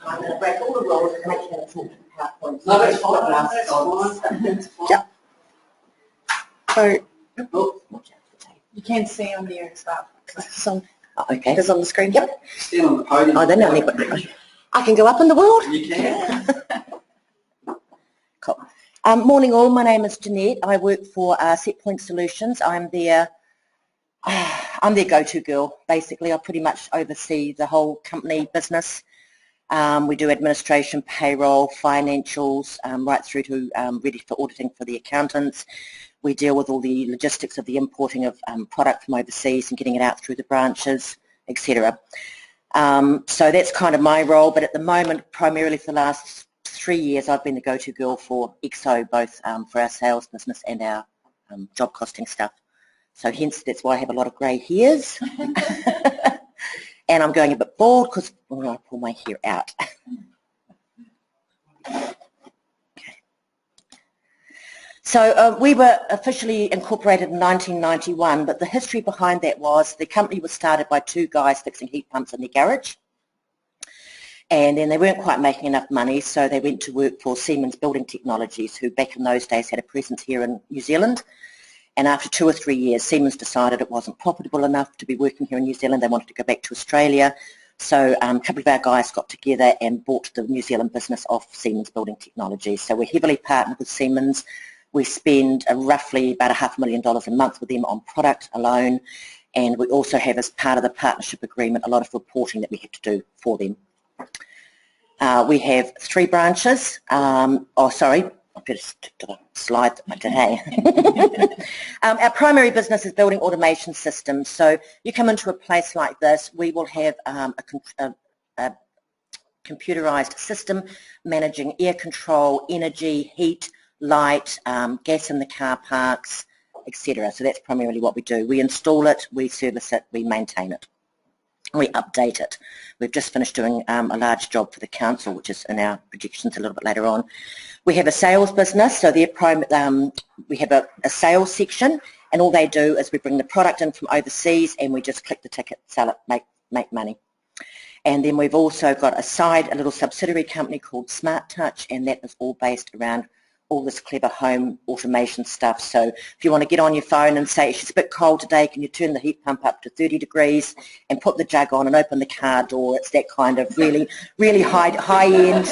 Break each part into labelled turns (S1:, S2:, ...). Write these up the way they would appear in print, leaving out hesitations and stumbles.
S1: I'm going to break all the rules and make sure it's all PowerPoint.
S2: No, that's fine. That's fine.
S1: Yeah. So,
S3: You can see on there and stuff.
S1: it's on. Oh, okay. It's on the screen. Yep.
S2: Stand on the podium.
S1: Oh, then I can go up in the world.
S2: You can.
S1: Cool. Morning all. My name is Jeanette. I work for Setpoint Solutions. I'm their go-to girl. Basically, I pretty much oversee the whole company business. We do administration, payroll, financials, right through to ready for auditing for the accountants. We deal with all the logistics of the importing of product from overseas and getting it out through the branches, etc. So that's kind of my role, but at the moment, primarily for the last 3 years, I've been the go-to girl for EXO, both for our sales business and our job costing stuff. So hence, that's why I have a lot of grey hairs. And I'm going a bit bald because I pull my hair out. So we were officially incorporated in 1991, but the history behind that was the company was started by two guys fixing heat pumps in their garage. And then they weren't quite making enough money, so they went to work for Siemens Building Technologies, who back in those days had a presence here in New Zealand. And after 2 or 3 years, Siemens decided it wasn't profitable enough to be working here in New Zealand. They wanted to go back to Australia. So a couple of our guys got together and bought the New Zealand business off Siemens Building Technologies. So we're heavily partnered with Siemens. We spend roughly about $500,000 a month with them on product alone. And we also have, as part of the partnership agreement, a lot of reporting that we have to do for them. We have 3 branches. I'll just stick to the slide that I did, hey. Our primary business is building automation systems. So you come into a place like this, we will have a computerized system managing air control, energy, heat, light, gas in the car parks, etc. So that's primarily what we do. We install it, we service it, we maintain it. We update it. We've just finished doing a large job for the council, which is in our projections a little bit later on. We have a sales business, so we have a sales section, and all they do is we bring the product in from overseas and we just click the ticket, sell it, make money. And then we've also got a little subsidiary company called Smart Touch, and that is all based around all this clever home automation stuff. So if you want to get on your phone and say, it's a bit cold today, can you turn the heat pump up to 30 degrees and put the jug on and open the car door? It's that kind of really, really high end.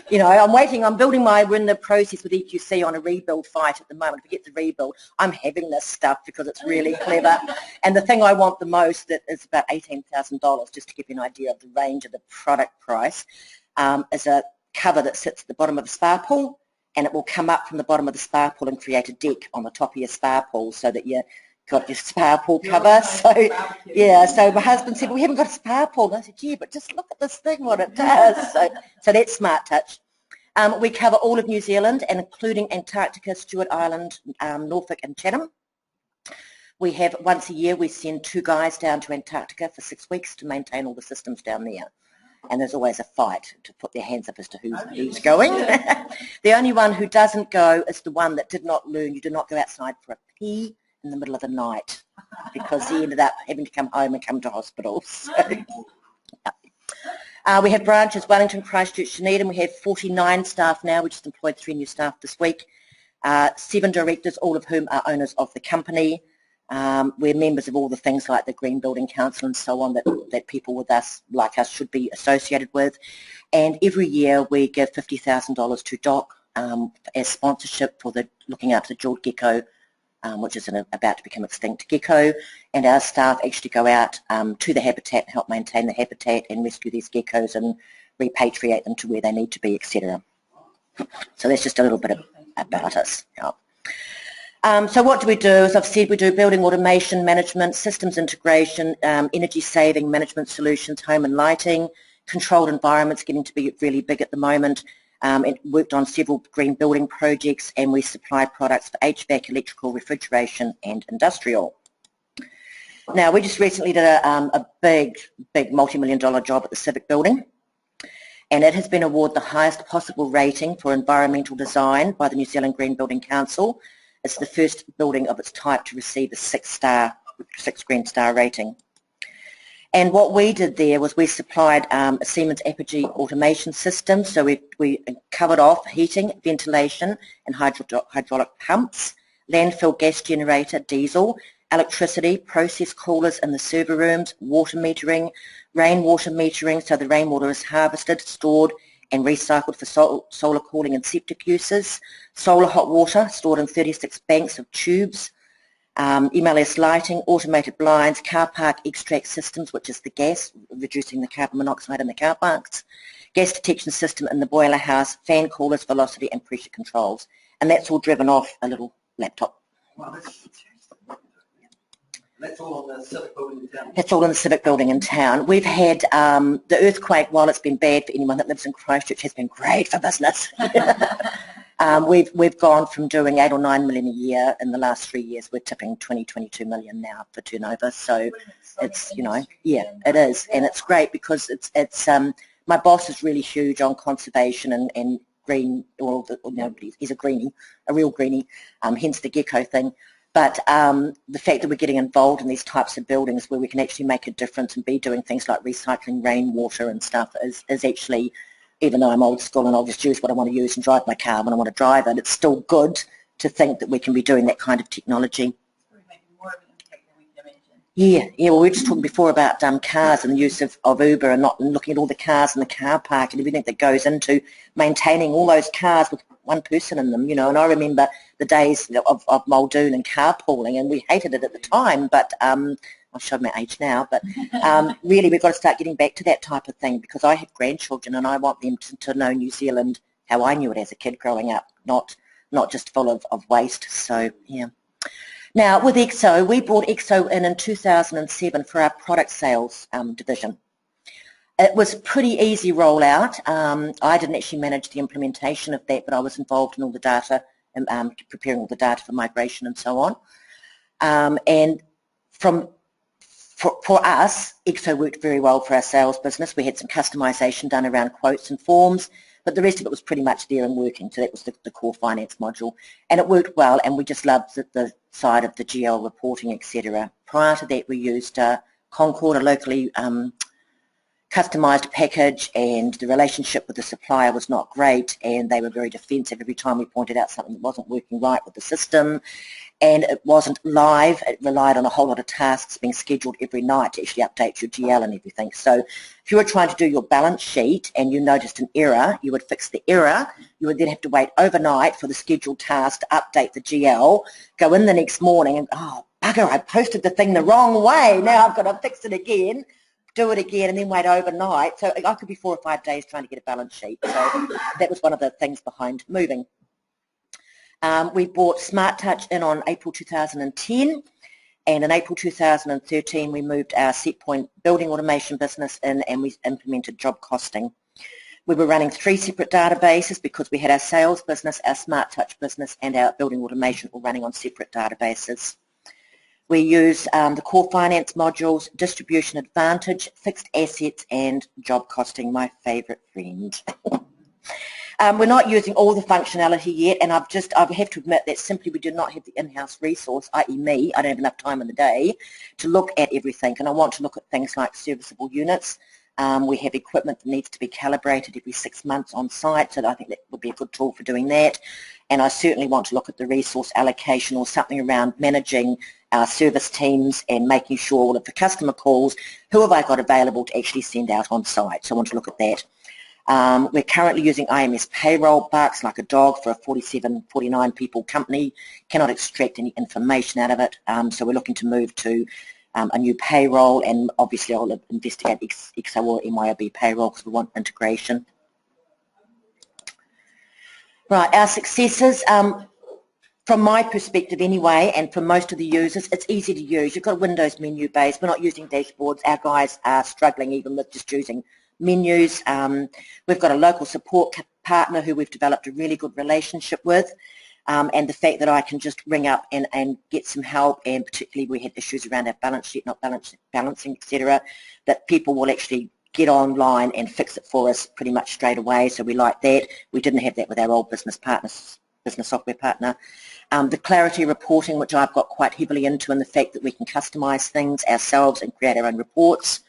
S1: You know, we're in the process with EQC on a rebuild fight at the moment. If we get the rebuild, I'm having this stuff because it's really clever. And the thing I want the most, that is about $18,000, just to give you an idea of the range of the product price, is a cover that sits at the bottom of a spa pool, and it will come up from the bottom of the spa pool and create a deck on the top of your spa pool so that you got your spa pool cover. So yeah, so my husband said, well, we haven't got a spa pool. And I said, yeah, but just look at this thing, what it does. So that's Smart Touch. We cover all of New Zealand, and including Antarctica, Stewart Island, Norfolk and Chatham. We have, once a year, we send 2 guys down to Antarctica for 6 weeks to maintain all the systems down there. And there's always a fight to put their hands up as to who's going. The only one who doesn't go is the one that did not learn. You do not go outside for a pee in the middle of the night, because he ended up having to come home and come to hospital. So, we have branches, Wellington, Christchurch, Dunedin. We have 49 staff now. We just employed 3 new staff this week. 7 directors, all of whom are owners of the company. We're members of all the things like the Green Building Council and so on that people like us should be associated with. And every year we give $50,000 to DOC as sponsorship for looking after the jeweled gecko, which is about to become extinct gecko. And our staff actually go out to the habitat and help maintain the habitat and rescue these geckos and repatriate them to where they need to be, etc. So that's just a little bit about us. Yeah. So what do we do? As I've said, we do building automation management, systems integration, energy saving management solutions, home and lighting, controlled environments getting to be really big at the moment. It worked on several green building projects, and we supply products for HVAC, electrical, refrigeration and industrial. Now, we just recently did a big multi-million-dollar job at the Civic building, and it has been awarded the highest possible rating for environmental design by the New Zealand Green Building Council. It's the first building of its type to receive a 6 Green Star rating. And what we did there was we supplied a Siemens Apogee automation system. So we covered off heating, ventilation and hydraulic pumps, landfill gas generator, diesel, electricity, process coolers in the server rooms, water metering, rainwater metering, so the rainwater is harvested, stored and recycled for solar cooling and septic uses, solar hot water stored in 36 banks of tubes, MLS lighting, automated blinds, car park extract systems, which is the gas, reducing the carbon monoxide in the car parks, gas detection system in the boiler house, fan coolers, velocity and pressure controls. And that's all driven off a little laptop.
S2: Wow, that's all in the civic building in town.
S1: That's all in the civic building in town. We've had the earthquake, while it's been bad for anyone that lives in Christchurch, has been great for business. We've gone from doing 8 or 9 million a year in the last 3 years. We're tipping 22 million now for turnover. So it's, you know, yeah, it is. And it's great because it's my boss is really huge on conservation and green, or he's a greenie, a real greenie, hence the gecko thing. But the fact that we're getting involved in these types of buildings where we can actually make a difference and be doing things like recycling rainwater and stuff is actually, even though I'm old school and I'll just use what I want to use and drive my car when I want to drive it, it's still good to think that we can be doing that kind of technology. Yeah, well, we were just talking before about cars and the use of Uber and not looking at all the cars in the car park and everything that goes into maintaining all those cars with one person in them, you know. And I remember the days of Muldoon and carpooling, and we hated it at the time, but I've shown my age now, but really we've got to start getting back to that type of thing, because I have grandchildren and I want them to know New Zealand how I knew it as a kid growing up, not just full of waste. So, yeah. Now, with EXO, we brought EXO in 2007 for our product sales division. It was a pretty easy rollout. I didn't actually manage the implementation of that, but I was involved in all the data, preparing all the data for migration and so on. And for us, EXO worked very well for our sales business. We had some customization done around quotes and forms, but the rest of it was pretty much there and working. So that was the core finance module. And it worked well, and we just loved the side of the GL reporting, etc. Prior to that, we used Concord, a locally customized package, and the relationship with the supplier was not great, and they were very defensive every time we pointed out something that wasn't working right with the system. And it wasn't live. It relied on a whole lot of tasks being scheduled every night to actually update your GL and everything. So if you were trying to do your balance sheet and you noticed an error, you would fix the error. You would then have to wait overnight for the scheduled task to update the GL, go in the next morning and, oh, bugger, I posted the thing the wrong way. Now I've got to fix it again, do it again, and then wait overnight. So I could be 4 or 5 days trying to get a balance sheet. So that was one of the things behind moving. We brought Smart Touch in on April 2010, and in April 2013 we moved our Setpoint building automation business in, and we implemented job costing. We were running 3 separate databases because we had our sales business, our Smart Touch business and our building automation all running on separate databases. We use the core finance modules, distribution advantage, fixed assets and job costing, my favourite friend. We're not using all the functionality yet, and I have to admit that simply we do not have the in-house resource, i.e. me. I don't have enough time in the day to look at everything, and I want to look at things like serviceable units. We have equipment that needs to be calibrated every 6 months on site, so I think that would be a good tool for doing that. And I certainly want to look at the resource allocation or something around managing our service teams and making sure all of the customer calls, who have I got available to actually send out on site. So I want to look at that. We're currently using IMS payroll, barks like a dog for a 47, 49 people company, cannot extract any information out of it, so we're looking to move to a new payroll, and obviously I'll investigate EXO or MYOB payroll because we want integration. Right, our successes, from my perspective anyway, and from most of the users, it's easy to use. You've got a Windows menu base, we're not using dashboards, our guys are struggling even with just using menus. We've got a local support partner who we've developed a really good relationship with, and the fact that I can just ring up and get some help, and particularly we had issues around our balance sheet, not balancing, etc., that people will actually get online and fix it for us pretty much straight away, so we like that. We didn't have that with our old business software partner. The clarity reporting, which I've got quite heavily into, and the fact that we can customise things ourselves and create our own reports.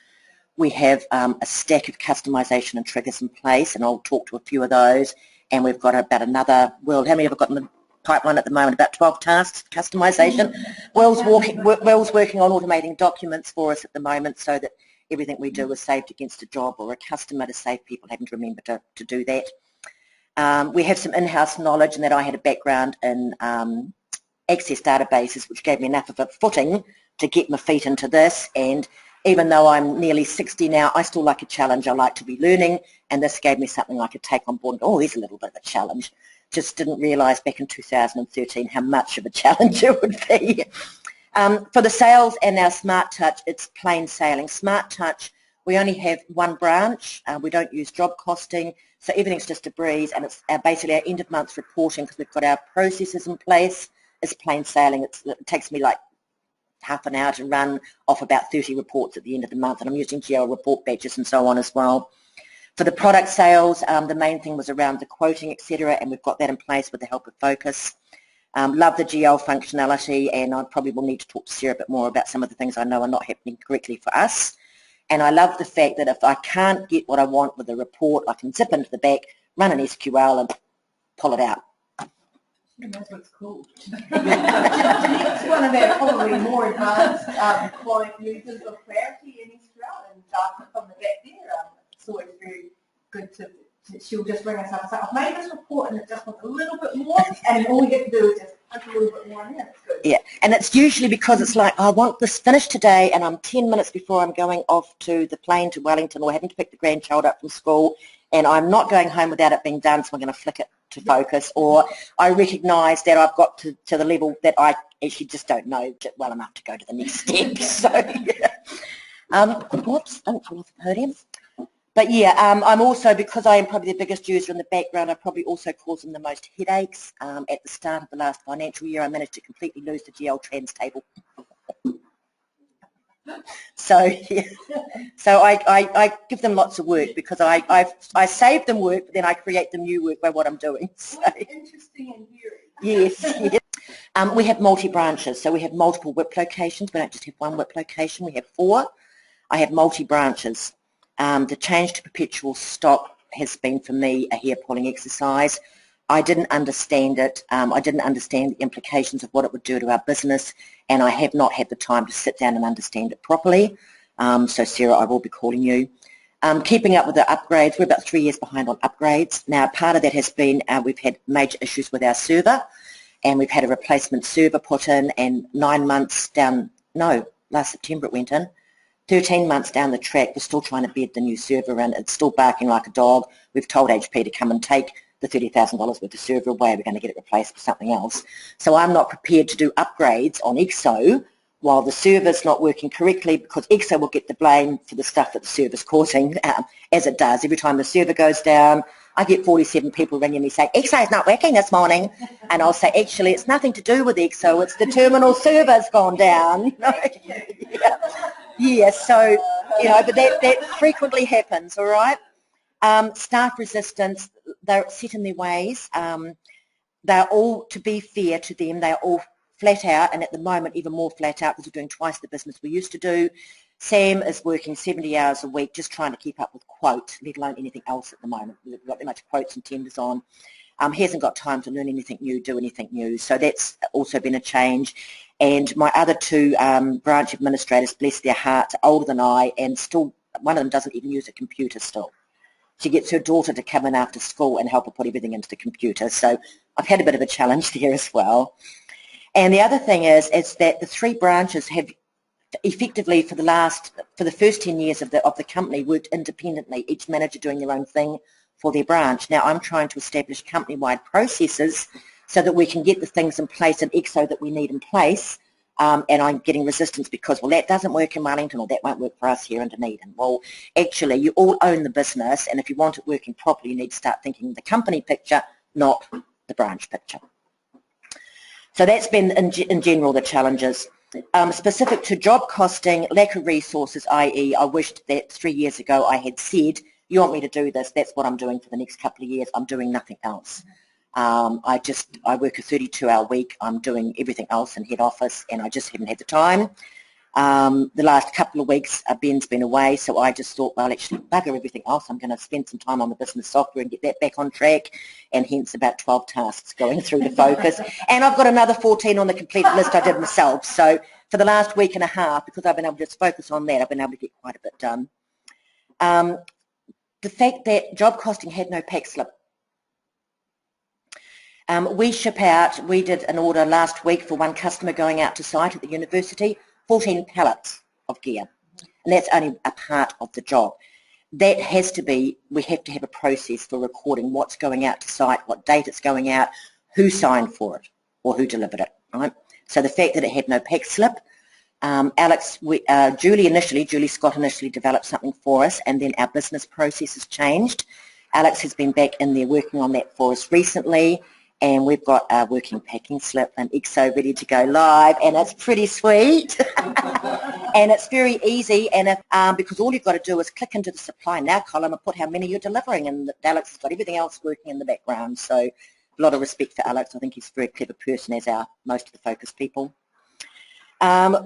S1: We have a stack of customization and triggers in place, and I'll talk to a few of those. And we've got about another, how many have I got in the pipeline at the moment? About 12 tasks, customization. Will's working on automating documents for us at the moment so that everything we do is saved against a job or a customer, to save people having to remember to do that. We have some in-house knowledge, and that I had a background in access databases, which gave me enough of a footing to get my feet into this. And even though I'm nearly 60 now, I still like a challenge. I like to be learning, and this gave me something I could take on board. Oh, there's a little bit of a challenge. Just didn't realise back in 2013 how much of a challenge it would be. For the sales and our Smart Touch, it's plain sailing. Smart Touch, we only have one branch. We don't use job costing, so everything's just a breeze, and it's basically our end of month reporting, because we've got our processes in place. It's plain sailing. It takes me like half an hour to run off about 30 reports at the end of the month, and I'm using GL report badges and so on as well. For the product sales, the main thing was around the quoting, etc., and we've got that in place with the help of Focus. Love the GL functionality, and I probably will need to talk to Sarah a bit more about some of the things I know are not happening correctly for us. And I love the fact that if I can't get what I want with a report, I can zip into the back, run an SQL and pull it out.
S3: That's what's cool. It's one of our probably more advanced client users of Clarity in Israel, and from the back there, it's always very good to she'll just bring us up and say, I've made this report and it just wants a little bit more, and all we have to do is just punch a little bit more in there. It's good. Yeah, and it's usually because it's like, I want this finished today, and I'm 10 minutes before I'm going off to the plane to Wellington, or having to pick the grandchild up from school, and I'm not going home without it being done, so I'm going to flick it to Focus, or I recognise that I've got to the level that I actually just don't know well enough to go to the next step. So, yeah. Whoops, don't fall off the podium. But yeah, I'm also, because I am probably the biggest user in the background, I probably also cause them the most headaches. At the start of the last financial year, I managed to completely lose the GL trans table. So yeah, so I give them lots of work, because I save them work, but then I create them new work by what I'm doing. So. Interesting and hearing.
S1: Yes, yes. We have multi-branches, so we have multiple WIP locations. We don't just have one WIP location, we have 4. I have multi-branches. The change to perpetual stock has been, for me, a hair-pulling exercise. I didn't understand it. I didn't understand the implications of what it would do to our business, and I have not had the time to sit down and understand it properly. So, Sarah, I will be calling you. Keeping up with the upgrades, we're about 3 years behind on upgrades. Now, part of that has been we've had major issues with our server, and we've had a replacement server put in, and 9 months down, no, last September it went in, 13 months down the track, we're still trying to bed the new server in. It's still barking like a dog. We've told HP to come and take the $30,000 worth of server away. We're going to get it replaced with something else. So I'm not prepared to do upgrades on EXO while the server's not working correctly, because EXO will get the blame for the stuff that the server's causing, as it does. Every time the server goes down, I get 47 people ringing me saying, EXO's not working this morning. And I'll say, actually, it's nothing to do with EXO. It's the terminal server's gone down. Yeah. Yeah, so, but that frequently happens, all right? Staff resistance, they're set in their ways. They're all, to be fair to them, they're all flat out, and at the moment even more flat out, because we're doing twice the business we used to do. Sam is working 70 hours a week just trying to keep up with quotes, let alone anything else at the moment. We've got that much quotes and tenders on. He hasn't got time to learn anything new, do anything new, so that's also been a change. And my other 2 branch administrators, bless their hearts, are older than I, and still one of them doesn't even use a computer still. She gets her daughter to come in after school and help her put everything into the computer. So I've had a bit of a challenge there as well. And the other thing is that the 3 branches have effectively for the first 10 years of the company worked independently, each manager doing their own thing for their branch. Now I'm trying to establish company-wide processes so that we can get the things in place in EXO that we need in place, and I'm getting resistance because, well, that doesn't work in Wellington, or that won't work for us here in Dunedin. Well, actually, you all own the business, and if you want it working properly, you need to start thinking the company picture, not the branch picture. So that's been, in general, the challenges. Specific to job costing, lack of resources, i.e. I wished that 3 years ago I had said, you want me to do this, that's what I'm doing for the next couple of years, I'm doing nothing else. I work a 32-hour week, I'm doing everything else in head office, and I just haven't had the time. The last couple of weeks, Ben's been away, so I just thought, well, actually, bugger everything else. I'm going to spend some time on the business software and get that back on track, and hence about 12 tasks going through the focus. And I've got another 14 on the completed list I did myself. So for the last week and a half, because I've been able to just focus on that, I've been able to get quite a bit done. The fact that job costing had no pack slip. We ship out, we did an order last week for one customer going out to site at the university, 14 pallets of gear, and that's only a part of the job. That has to be, we have to have a process for recording what's going out to site, what date it's going out, who signed for it, or who delivered it, right? So the fact that it had no pack slip, Julie Scott initially developed something for us, and then our business processes changed. Alex has been back in there working on that for us recently, and we've got a working packing slip and EXO ready to go live, and it's pretty sweet. And it's very easy, and because all you've got to do is click into the supply now column and put how many you're delivering, and Alex has got everything else working in the background. So a lot of respect for Alex. I think he's a very clever person, as are most of the focus people.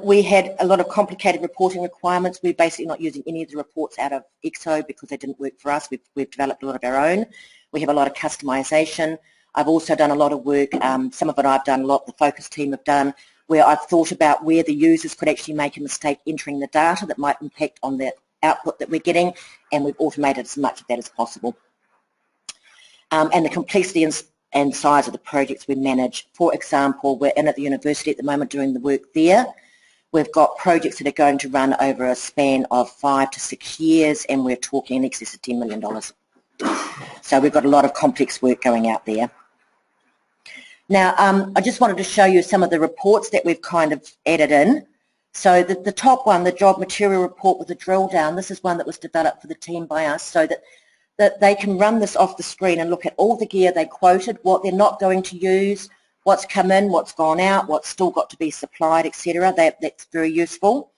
S1: We had a lot of complicated reporting requirements. We're basically not using any of the reports out of EXO because they didn't work for us. We've developed a lot of our own. We have a lot of customization. I've also done a lot of work, some of it I've done, a lot the focus team have done, where I've thought about where the users could actually make a mistake entering the data that might impact on the output that we're getting, and we've automated as much of that as possible. And the complexity and size of the projects we manage. For example, we're in at the university at the moment doing the work there. We've got projects that are going to run over a span of 5 to 6 years, and we're talking in excess of $10 million. So we've got a lot of complex work going out there. Now, I just wanted to show you some of the reports that we've kind of added in. So the top one, the job material report with the drill down, this is one that was developed for the team by us so that they can run this off the screen and look at all the gear they quoted, what they're not going to use, what's come in, what's gone out, what's still got to be supplied, etc. That's very useful.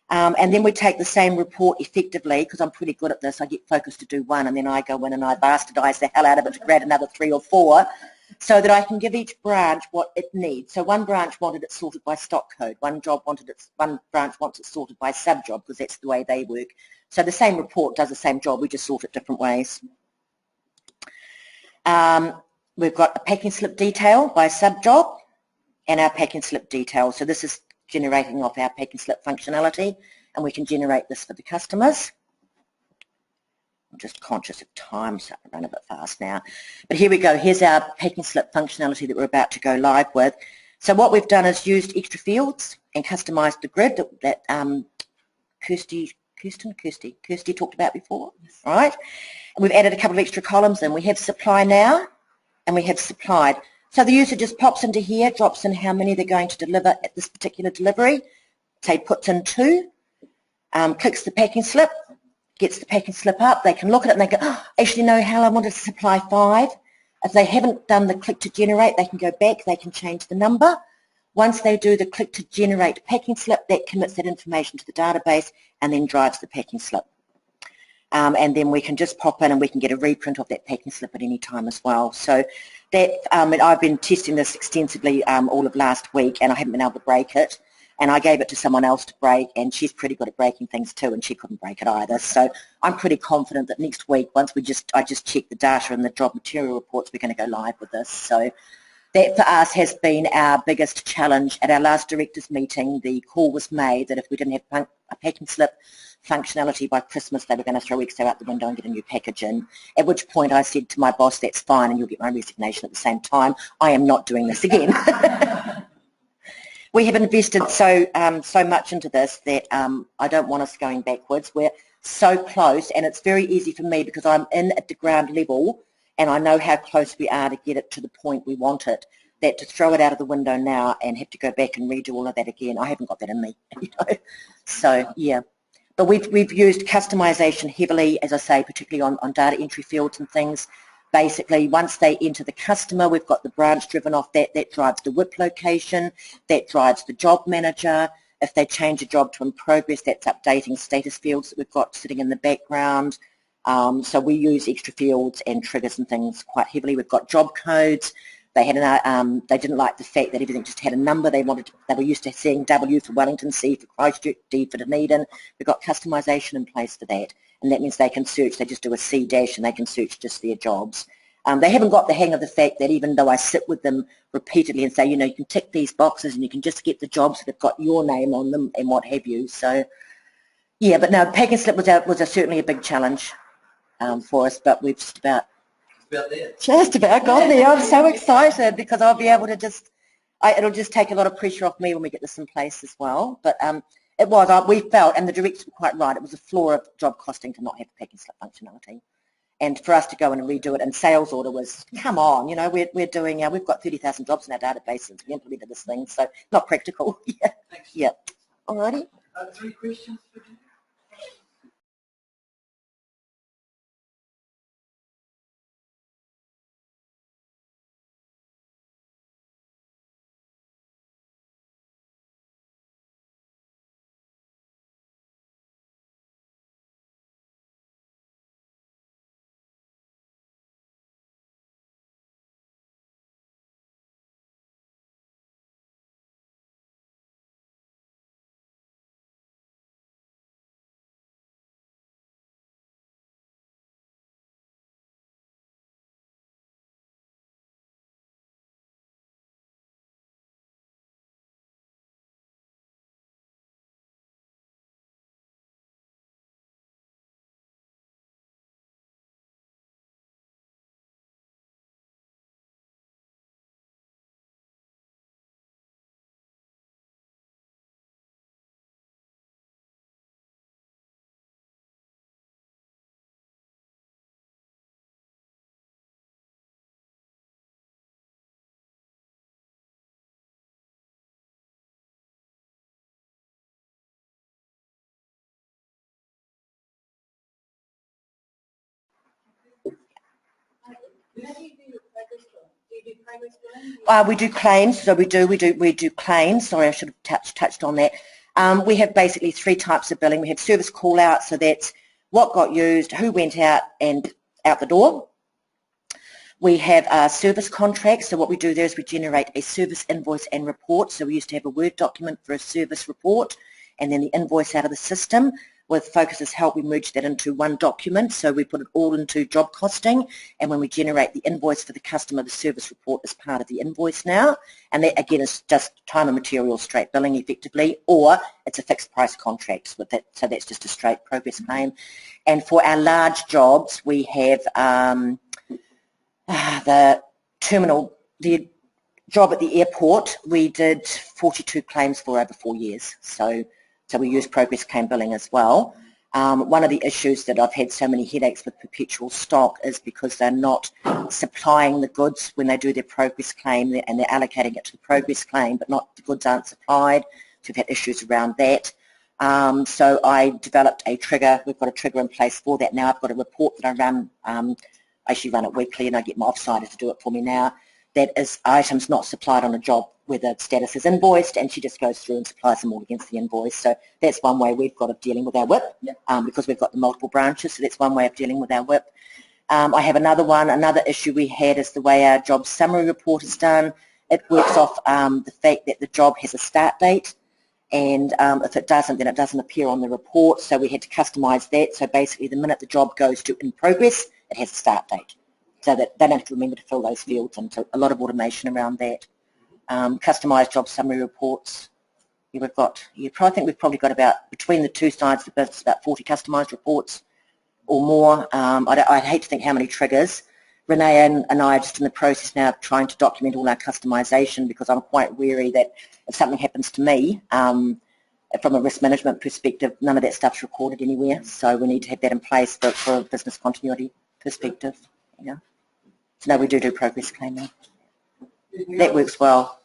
S1: And then we take the same report effectively, because I'm pretty good at this. I get focused to do one, and then I go in and I bastardize the hell out of it to create another 3 or 4, so that I can give each branch what it needs. So one branch wanted it sorted by stock code. One branch wants it sorted by sub-job, because that's the way they work. So the same report does the same job, we just sort it different ways. We've got a packing slip detail by sub-job and our packing slip detail. So this is generating off our packing slip functionality, and we can generate this for the customers. I'm just conscious of time, so I run a bit fast now. But here we go. Here's our packing slip functionality that we're about to go live with. So what we've done is used extra fields and customized the grid that Kirsty talked about before, right? And we've added a couple of extra columns in. We have supply now, and we have supplied. So the user just pops into here, drops in how many they're going to deliver at this particular delivery, say puts in 2, clicks the packing slip, gets the packing slip up, they can look at it and they go, oh, actually no, Hal, I wanted to supply 5. If they haven't done the click to generate, they can go back, they can change the number. Once they do the click to generate packing slip, that commits that information to the database and then drives the packing slip. And then we can just pop in and we can get a reprint of that packing slip at any time as well. So that, I've been testing this extensively all of last week, and I haven't been able to break it. And I gave it to someone else to break, and she's pretty good at breaking things too, and she couldn't break it either. So I'm pretty confident that next week, once I just check the data and the job material reports, we're going to go live with this. So that for us has been our biggest challenge. At our last directors meeting, the call was made that if we didn't have a packing slip functionality by Christmas, they were going to throw EXO out the window and get a new package in. At which point I said to my boss, that's fine, and you'll get my resignation at the same time. I am not doing this again. We have invested so much into this that I don't want us going backwards. We're so close, and it's very easy for me because I'm in at the ground level and I know how close we are to get it to the point we want it, that to throw it out of the window now and have to go back and redo all of that again, I haven't got that in me. You know? So, yeah. But we've used customization heavily, as I say, particularly on data entry fields and things. Basically, once they enter the customer, we've got the branch driven off that. That drives the WIP location. That drives the job manager. If they change a job to in progress, that's updating status fields that we've got sitting in the background. So we use extra fields and triggers and things quite heavily. We've got job codes. They didn't like the fact that everything just had a number. They were used to seeing W for Wellington, C for Christchurch, D for Dunedin. We've got customisation in place for that, and that means they can search. They just do a C dash and they can search just their jobs. They haven't got the hang of the fact that even though I sit with them repeatedly and say, you know, you can tick these boxes and you can just get the jobs that have got your name on them and what have you. So, yeah, but no, pack and slip was certainly a big challenge for us, but we've just about got there. I'm so excited because I'll be able to it'll just take a lot of pressure off me when we get this in place as well. But we felt, and the directors were quite right, it was a flaw of job costing to not have pack and slip functionality. And for us to go in and redo it, and sales order was, come on, you know, we're doing, we've got 30,000 jobs in our database since we implemented this thing, so not practical. Yeah.
S2: Thanks.
S1: Yeah. Alrighty.
S2: 3 questions for you.
S1: We do claims, so we do claims. Sorry, I should have touched on that. We have basically 3 types of billing. We have service call out, so that's what got used, who went out and out the door. We have service contracts, so what we do there is we generate a service invoice and report. So we used to have a Word document for a service report and then the invoice out of the system. With Focus's help, we merged that into one document, so we put it all into job costing, and when we generate the invoice for the customer, the service report is part of the invoice now, and that again is just time and material straight billing effectively, or it's a fixed price contract with it, so that's just a straight progress claim. And for our large jobs, we have the job at the airport, we did 42 claims for over 4 years, so we use progress claim billing as well. One of the issues that I've had so many headaches with perpetual stock is because they're not supplying the goods when they do their progress claim, and they're allocating it to the progress claim, but the goods aren't supplied, so we've had issues around that. So I developed a trigger. We've got a trigger in place for that now. I've got a report that I run. I actually run it weekly, and I get my offsider to do it for me now. That is items not supplied on a job where the status is invoiced, and she just goes through and supplies them all against the invoice. So that's one way we've got of dealing with our WIP, because we've got the multiple branches, so that's one way of dealing with our WIP. I have another issue we had is the way our job summary report is done. It works off the fact that the job has a start date, and if it doesn't, then it doesn't appear on the report, so we had to customise that. So basically the minute the job goes to in progress, it has a start date, so that they don't have to remember to fill those fields, and so a lot of automation around that. Customised job summary reports. I think we've probably got about, between the 2 sides of the business, about 40 customised reports or more. I'd hate to think how many triggers. Renee and I are just in the process now of trying to document all our customisation, because I'm quite wary that if something happens to me, from a risk management perspective, none of that stuff's recorded anywhere, so we need to have that in place for a business continuity perspective. Yeah. So no, we do progress claiming. That works well.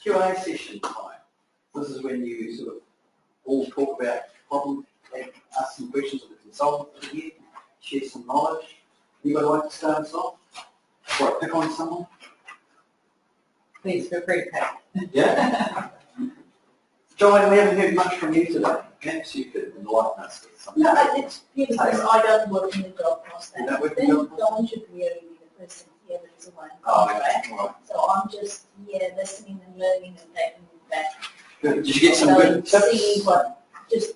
S4: Q&A session time. This is when you sort of all talk about problems, ask some questions of the consultant here, share some knowledge. Anybody like to start us off? Or pick on someone?
S3: Please feel free to pick.
S4: Yeah? Joanne, we haven't heard much from you today. Perhaps you could enlighten us with something.
S5: No, it's because I don't work in the job cost.
S4: You don't work in
S5: Then
S4: the job cost?
S5: Dawn should really be the person here that is away.
S4: Oh, okay. All right.
S5: So I'm just here listening and learning and taking back.
S4: Good. Did you get some
S5: So
S4: good tips?
S5: see what, just,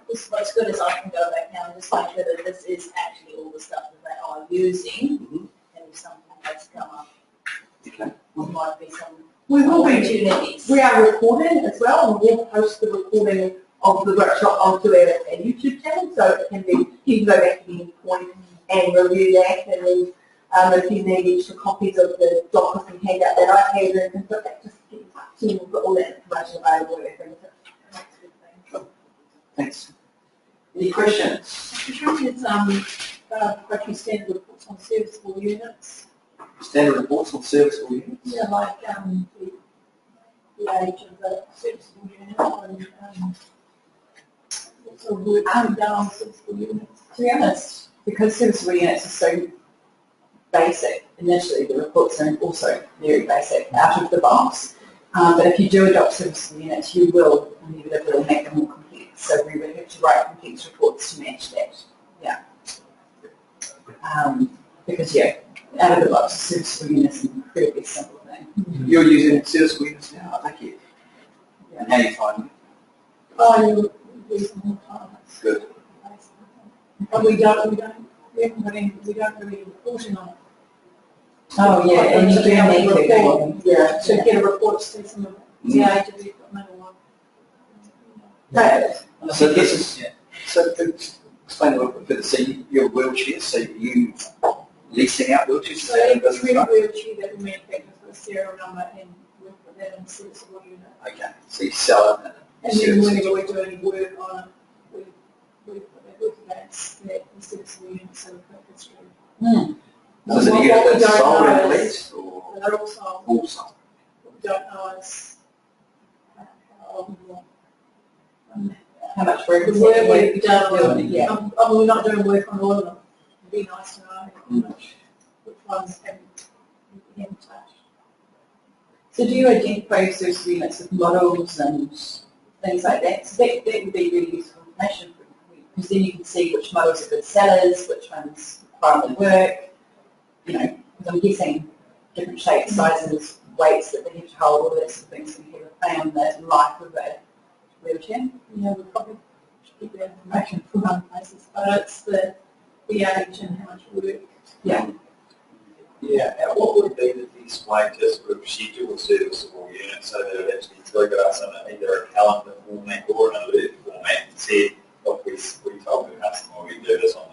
S5: this as good as I can go back now and just make sure that this is actually all the stuff that they are using.
S4: Mhm.
S5: And if something has come up,
S4: Okay.
S5: there might be some
S3: We will be,
S5: opportunities.
S3: we are recording as well, and we'll post the recording of the workshop onto our YouTube channel, so it can be, you can go back to any point and review that, and then if you need extra copies of the job costing handout that I have, then you can put that, just get in touch, and we've got all that information available at our fingertips.
S4: Thanks. Any questions?
S2: It's quite standard reports on serviceable units.
S4: Standard reports on serviceable units?
S2: Yeah, like the age of the serviceable unit and what sort of work done on serviceable units.
S6: To be honest, because serviceable units are so basic, initially the reports are also very basic out of the box. But if you do adopt serviceable units, you will inevitably make them more complex. So we would have to write complex reports to match that. Yeah. Because out of the box, serviceable units is an incredibly simple thing.
S4: You're using serviceable units now, I think you.
S6: Yeah.
S4: And how you find them?
S2: Oh, you use them all the time. It's
S4: Good.
S2: But we don't really reporting on it.
S6: Oh yeah, and you do need to
S2: report.
S6: go.
S3: Yeah.
S2: So get a report to see some of the age of the equipment or
S4: So this is, so explain a little bit further. So your wheelchairs, so you leasing out wheelchairs?
S2: So every wheelchair that we manufacture for a serial number and we put that in a serviceable unit.
S4: Okay, so you sell it
S2: And then whenever we do any work on it, we put that work against that serviceable unit so we put it through.
S4: So is it a unit that's sold and leased or
S2: They're all sold.
S4: all sold?
S2: What we don't know is
S6: How much work
S2: the
S6: is
S2: work
S6: it?
S2: we've done on it.
S6: Yeah.
S2: We're not doing work on all of them. It'd be nice to know which ones haven't touched.
S6: So do you identify serviceable units with models and things like that? So that would be really useful information for you, because then you can see which models are good sellers, which ones require more work. Because I'm guessing different shapes, sizes, weights that they have to hold, all that sort of things, so you have a play on the life of a wheelchair.
S2: We probably should get that information from other places, but it's the age and how much work.
S6: Yeah.
S7: Yeah, and what would be the best way to sort of schedule a serviceable unit so that it actually triggered us in either a calendar format or an alert format and said, look, we told the customer we do this on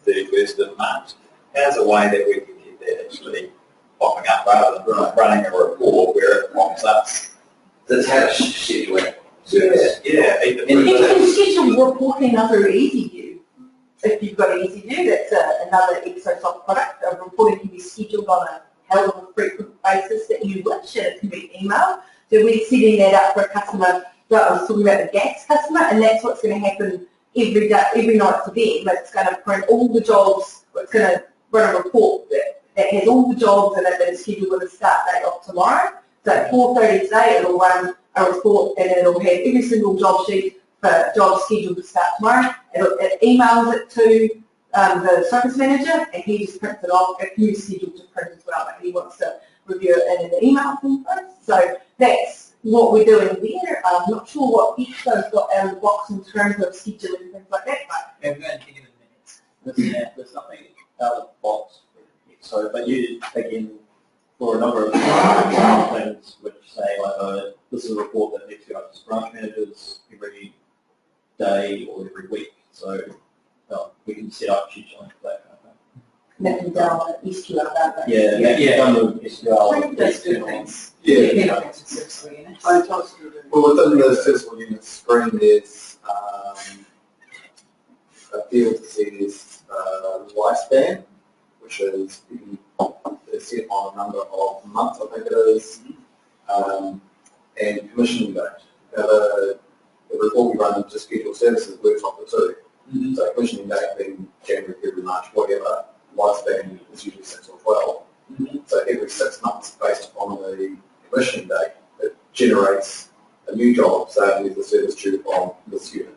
S7: the 31st of March. How's a way that we can get that actually popping up rather than running a report where it prompts us?
S4: That's how to schedule it.
S7: Yeah, either
S3: You
S7: through
S3: can
S7: that.
S3: schedule reporting under EasyView. If you've got EasyView, that's another EXO product. Reporting can be scheduled on a hell of a frequent basis that you wish, and it can be emailed. So we're setting that up for a customer. I was talking about the gas customer, and that's what's going to happen every day, every night for them. But it's going to print all the jobs. It's going to run a report that has all the jobs and it's scheduled with a start date of tomorrow. So at 4:30 today, it'll run a report and it'll have every single job sheet for jobs scheduled to start tomorrow. It emails it to the service manager, and he just prints it off. He's scheduled to print as well, but he wants to review it in an email form first. So that's what we're doing there. I'm not sure what EXO's got out of the box in terms of scheduling and things like that, but
S8: Yeah, we're going to take it in minutes. There's nothing out of the box. So, but you, again, for a number of things which say, like, this is a report that needs to go up to branch managers every day or every week. So we can set up scheduling for that kind of thing.
S3: that can go on SQL, don't they?
S8: Yeah, done with SQL.
S6: That's good things.
S7: Yeah.
S6: Benefits of serviceable units.
S7: Well, within the serviceable unit screen, there's a field that says lifespan, which is set on a number of months, I think it is.
S4: and commissioning date. Now the report we run into scheduled services works off the two. So commissioning date being January, February, March, whatever, lifespan is usually 6 or 12. So every 6 months, based upon the commissioning date, it generates a new job saying there's a service due from this unit.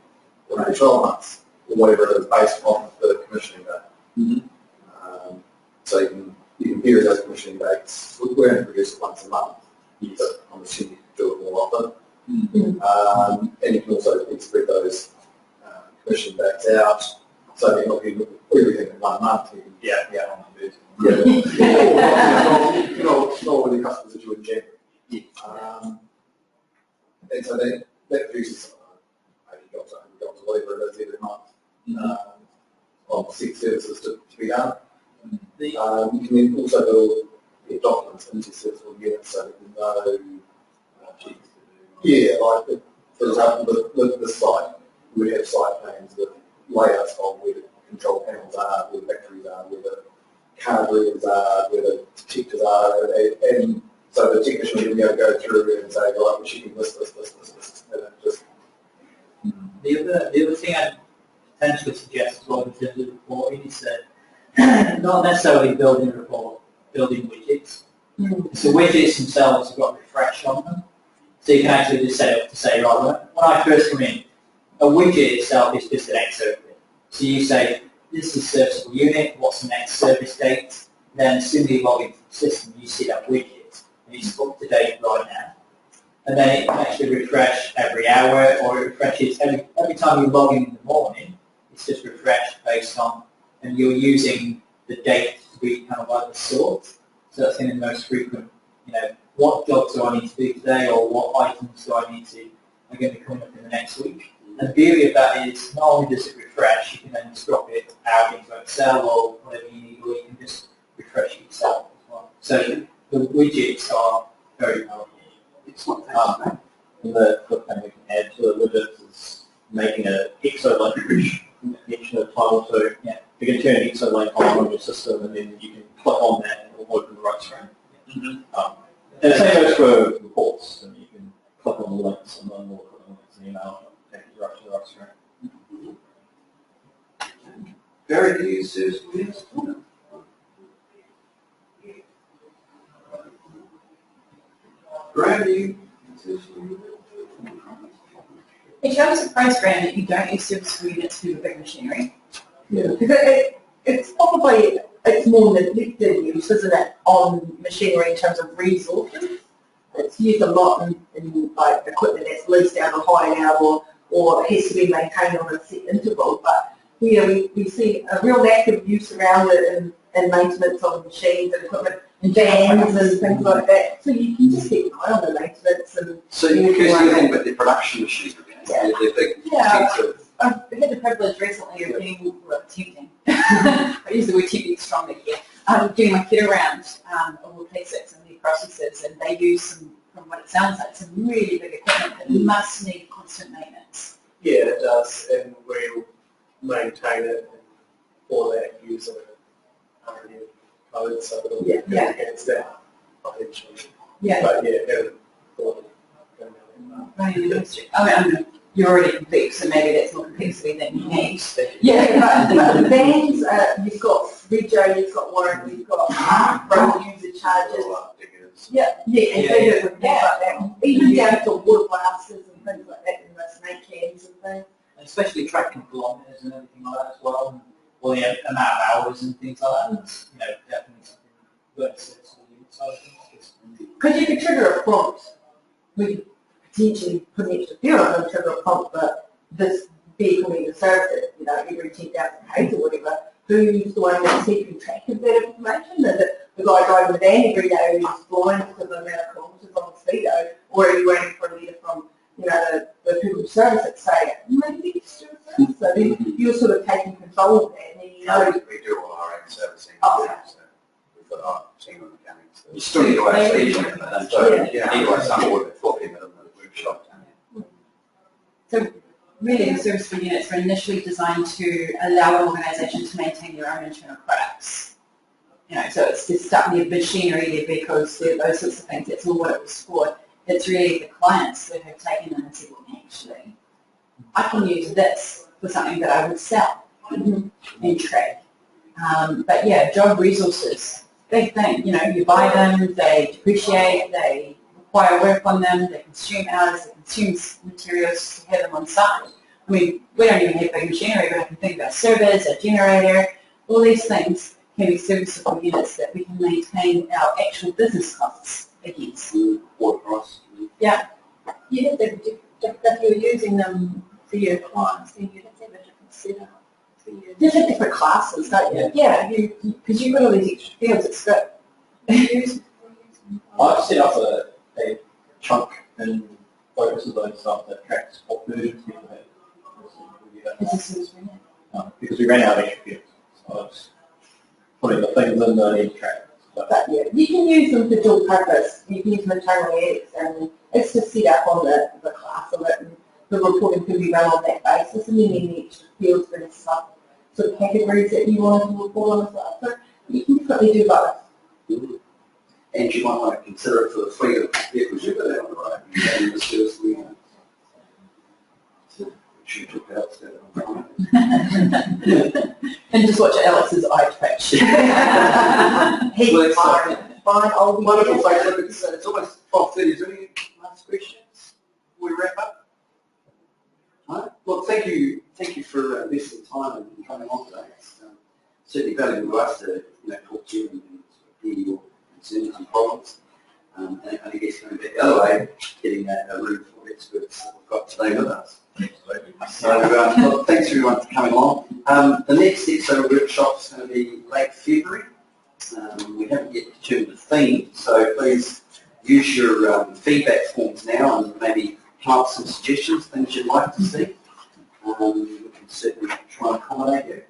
S4: Or every 12 months, or whatever it is, based on the commissioning date. So you can vary those commissioning dates. We're going to produce it once a month, but I'm assuming you can do it more often. And you can also spread those commissioning dates out, so you're not doing everything in 1 month. You can on the bid. Not all the customers that you in January. And so that produces 80 jobs, 100 jobs, whatever it is every month of 6 services to be done. You can then also build documents into serviceable units so that you know, like for example, the site. We have site plans with layouts of where the control panels are, where the batteries are, where the card readers are, where the detectors are, and so the technician will be able to go through and say, right, we're checking this, and it just...
S9: The other thing I'd potentially suggest as well in terms of reporting is that not necessarily building a report, building widgets. So widgets themselves have got refresh on them. So you can actually just set up to say, right, when I first come in, a widget itself is just an EXO. So you say, this is serviceable unit, what's the next service date? Then as soon as you log into the system, you see that widget, and it's up to date right now. And then it can actually refresh every hour, or it refreshes every time you log in the morning, it's just refreshed based on, and you're using the date to be kind of like the sort. So that's in the most frequent, what jobs do I need to do today, or what items do I need to, are going to be coming up in the next week. And the beauty of that is not only does it refresh, you can then just drop it out into Excel or whatever you need, or you can just refresh it yourself as well. So the widgets are very powerful.
S8: And the thing we can add to the widgets is making an EXO link, which mentioned a time or two.
S9: Yeah.
S8: You can turn an EXO link on your system, and then you can click on that and it will open the right screen. And the same goes for reports, and you can click on the links and then we'll click on the links and email and take you right to the right screen.
S4: Very good use service. Gravity.
S6: It shows a price brand that you don't use serviceable units for your big machinery.
S3: Yeah, because it's probably, it's more neglected use, isn't it, on machinery in terms of resources. It's used a lot in like equipment that's leased out or hired out or has to be maintained on a set interval. But we see a real lack of use around it in maintenance of machines and equipment and vans and things like that. So you can just keep an eye on the maintenance and...
S4: So you can think about the production machines, they're big, expensive.
S6: I've had the privilege recently of being, tempting. I use the word tempting strongly here. Doing my kit around all the P6 and their processes, and they use some, from what it sounds like, some really big equipment that must need constant maintenance.
S2: Yeah, it does, and we'll maintain it and all that using RNA code, so it'll go against that eventually.
S6: Yeah.
S2: But yeah, haven't thought of going down
S6: I mean, you're already complex, so maybe that's more complexity than you need.
S3: Yeah, but the vans, you've got rego, you've got warranty, you've got road user charges. Yeah, and they do with things like that. Even down to water blasters and things like that, and the snake cans and things.
S9: And especially tracking kilometres and everything like that as well, and all the amount of hours and things like that. It's, definitely something good to serviceable unit side of things.
S3: Because you could trigger a prompt. We could potentially put an extra fuel on and trigger a prompt, but this vehicle needs to service it, every 10,000 k's or whatever. Who's the one that's keeping track of that information? Is it the guy driving the van every day who's blind because of the amount of kilometres on the speedo, or are you waiting for a letter from the people who service it say, maybe it's still service? So then you're sort of taking control of that, and then
S4: We do all our own servicing. So we've got our team of mechanics. You still need to actually anyway, some would have thought in the workshop.
S6: So really, the serviceable units are initially designed to allow an organisation to maintain their own internal products. So it's to start their machinery, their vehicles, those sorts of things. That's all what it was for. It's really the clients that have taken them and said, well, actually, I can use this for something that I would sell and trade. But yeah, job resources, big thing. You know, you buy them, they depreciate, they require work on them, they consume hours, they consume materials to have them on site. I mean, we don't even have big machinery, but I can think about servers, a generator, all these things can be serviceable units that we can maintain our actual business costs against.
S4: Water price.
S6: Yeah.
S5: You have to, if you're using them for your clients, then you have to have a different setup for you.
S6: There's different classes, don't you? Yeah, because you've got all these extra fields, it's good.
S8: I've set up a chunk and focuses on stuff that tracks what versions people have. Because we ran out of extra fields, so I was putting the things in the need track.
S3: But yeah, you can use them for dual purpose. You can use them internally, and it's just set up on the class of it, and the reporting can be run on that basis, and then the extra fields for the sort of categories that you want to report on as well. So you can definitely do both.
S4: And you might want to consider it for the fleet of vehicles you've got out on the road. And the service we have. She took out
S6: And just watch Alex's eye twitch.
S3: He's fine, old
S4: wonderful, folks. Look, it's almost 12:30. Is there any last questions before we wrap up? No? Well, thank you for investing time and coming on today. It's certainly valuable to us to talk to you and hear your concerns and problems. And I guess going back the other way, getting a room full of experts that we've got today with us. So well, thanks everyone for coming along. The next EXO workshop is going to be late February. We haven't yet determined the theme, so please use your feedback forms now and maybe come up with some suggestions, things you'd like to see. We can certainly try and accommodate you.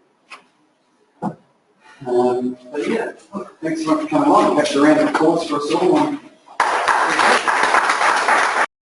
S4: But yeah, thanks so much for coming along. Perhaps a round of applause for us all.